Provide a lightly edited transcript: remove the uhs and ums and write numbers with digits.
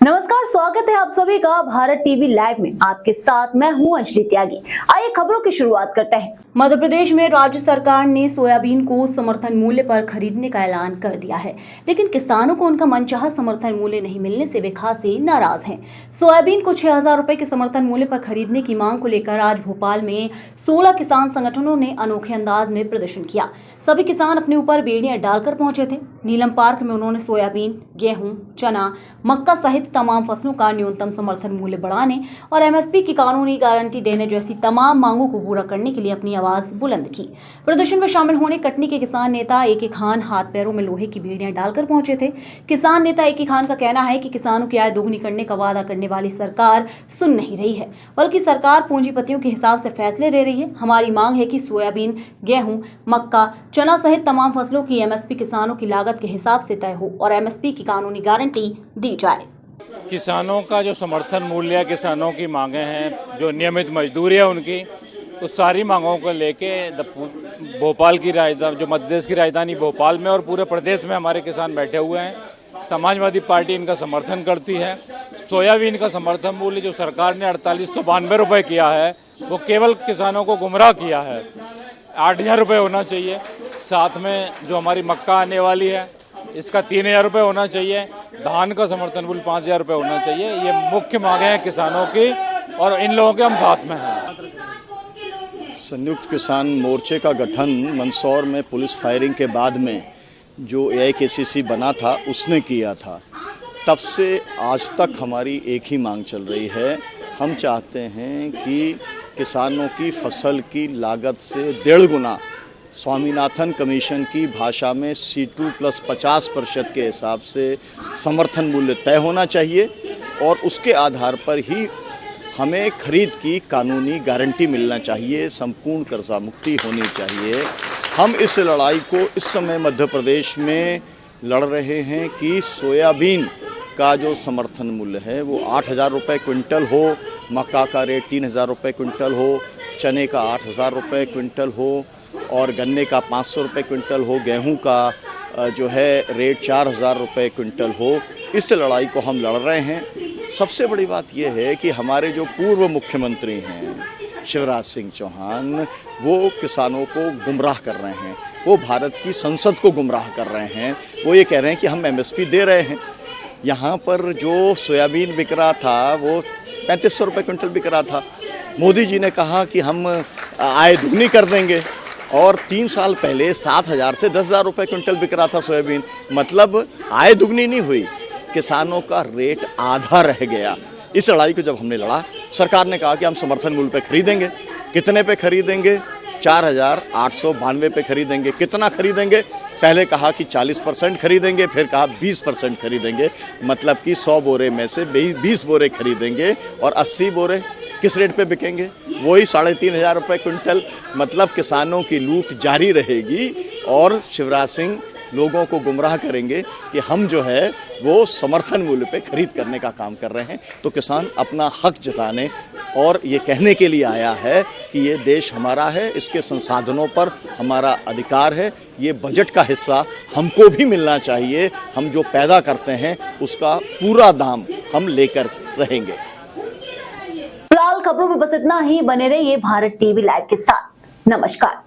नमस्कार, स्वागत है आप सभी का भारत टीवी लाइव में। आपके साथ मैं हूं अंजलि त्यागी। आइए खबरों की शुरुआत करते हैं। मध्य प्रदेश में राज्य सरकार ने सोयाबीन को समर्थन मूल्य पर खरीदने का ऐलान कर दिया है, लेकिन किसानों को उनका मनचाहा समर्थन मूल्य नहीं मिलने से वे खासे नाराज हैं। सोयाबीन को 6,000 रुपए के समर्थन मूल्य पर खरीदने की मांग को लेकर आज भोपाल में 16 किसान संगठनों ने अनोखे अंदाज में प्रदर्शन किया। सभी किसान अपने ऊपर बेड़ियां डालकर पहुंचे थे। नीलम पार्क में उन्होंने सोयाबीन, गेहूं, चना, मक्का सहित तमाम फसलों का न्यूनतम समर्थन मूल्य बढ़ाने और एमएसपी की कानूनी गारंटी देने जैसी तमाम मांगों को पूरा करने के लिए अपनी आवाज बुलंद की। प्रदर्शन में शामिल होने कटनी के किसान नेता ए.के. खान हाथ पैरों में लोहे की बेड़ियां डालकर पहुंचे थे। किसान नेता ए.के. खान का कहना है कि किसानों की आय दोगुनी करने का वादा करने वाली सरकार सुन नहीं रही है, बल्कि सरकार पूंजीपतियों के हिसाब से फैसले ले रही है। हमारी मांग है कि सोयाबीन, गेहूं, मक्का, चना सहित तमाम फसलों की एमएसपी किसानों की लागत के हिसाब से तय हो और एमएसपी की कानूनी गारंटी दी जाए। किसानों का जो समर्थन मूल्य है, किसानों की मांगे हैं, जो नियमित मजदूरी है उनकी, उस सारी मांगों को लेके भोपाल की राजधानी, जो मध्य प्रदेश की राजधानी भोपाल में और पूरे प्रदेश में हमारे किसान बैठे हुए हैं। समाजवादी पार्टी इनका समर्थन करती है। सोयाबीन का समर्थन मूल्य जो सरकार ने 4892 रुपये किया है, वो केवल किसानों को गुमराह किया है। 8,000 रुपये होना चाहिए। साथ में जो हमारी मक्का आने वाली है, इसका 3,000 रुपये होना चाहिए। धान का समर्थन मूल्य 5,000 रुपये होना चाहिए। ये मुख्य मांगे हैं किसानों की और इन लोगों के हम साथ में हैं। संयुक्त किसान मोर्चे का गठन मंदसौर में पुलिस फायरिंग के बाद में जो AIKCC बना था उसने किया था। तब से आज तक हमारी एक ही मांग चल रही है। हम चाहते हैं कि किसानों की फसल की लागत से 1.5 गुना स्वामीनाथन कमीशन की भाषा में C2 + 50% के हिसाब से समर्थन मूल्य तय होना चाहिए और उसके आधार पर ही हमें खरीद की कानूनी गारंटी मिलना चाहिए। संपूर्ण कर्जा मुक्ति होनी चाहिए। हम इस लड़ाई को इस समय मध्य प्रदेश में लड़ रहे हैं कि सोयाबीन का जो समर्थन मूल्य है वो 8,000 रुपये क्विंटल हो, मक्का का रेट 3,000 रुपये क्विंटल हो, चने का 8,000 रुपये क्विंटल हो और गन्ने का 500 रुपये क्विंटल हो, गेहूं का जो है रेट 4,000 रुपये क्विंटल हो। इस लड़ाई को हम लड़ रहे हैं। सबसे बड़ी बात यह है कि हमारे जो पूर्व मुख्यमंत्री हैं शिवराज सिंह चौहान, वो किसानों को गुमराह कर रहे हैं। वो भारत की संसद को गुमराह कर रहे हैं। वो ये कह रहे हैं कि हम MSP दे रहे हैं। यहाँ पर जो सोयाबीन बिक रहा था वो 3,500 रुपये क्विंटल बिक रहा था। मोदी जी ने कहा कि हम आय दुगनी कर देंगे और 3 साल पहले 7,000 से 10,000 रुपये क्विंटल बिक रहा था सोयाबीन। मतलब आय दुगनी नहीं हुई, किसानों का रेट आधा रह गया। इस लड़ाई को जब हमने लड़ा, सरकार ने कहा कि हम समर्थन मूल्य पे खरीदेंगे। कितने पे खरीदेंगे? 4,892 पे खरीदेंगे। कितना खरीदेंगे? पहले कहा कि 40% खरीदेंगे, फिर कहा 20% खरीदेंगे। मतलब कि 100 बोरे में से 20 बोरे खरीदेंगे और 80 बोरे किस रेट पे बिकेंगे? वही 3,500 रुपये क्विंटल। मतलब किसानों की लूट जारी रहेगी और शिवराज सिंह लोगों को गुमराह करेंगे कि हम जो है वो समर्थन मूल्य पे खरीद करने का काम कर रहे हैं। तो किसान अपना हक जताने और ये कहने के लिए आया है कि ये देश हमारा है, इसके संसाधनों पर हमारा अधिकार है। ये बजट का हिस्सा हमको भी मिलना चाहिए। हम जो पैदा करते हैं उसका पूरा दाम हम लेकर रहेंगे। फिलहाल खबरों में बस इतना ही। बने रहिए भारत टीवी लाइव के साथ। नमस्कार।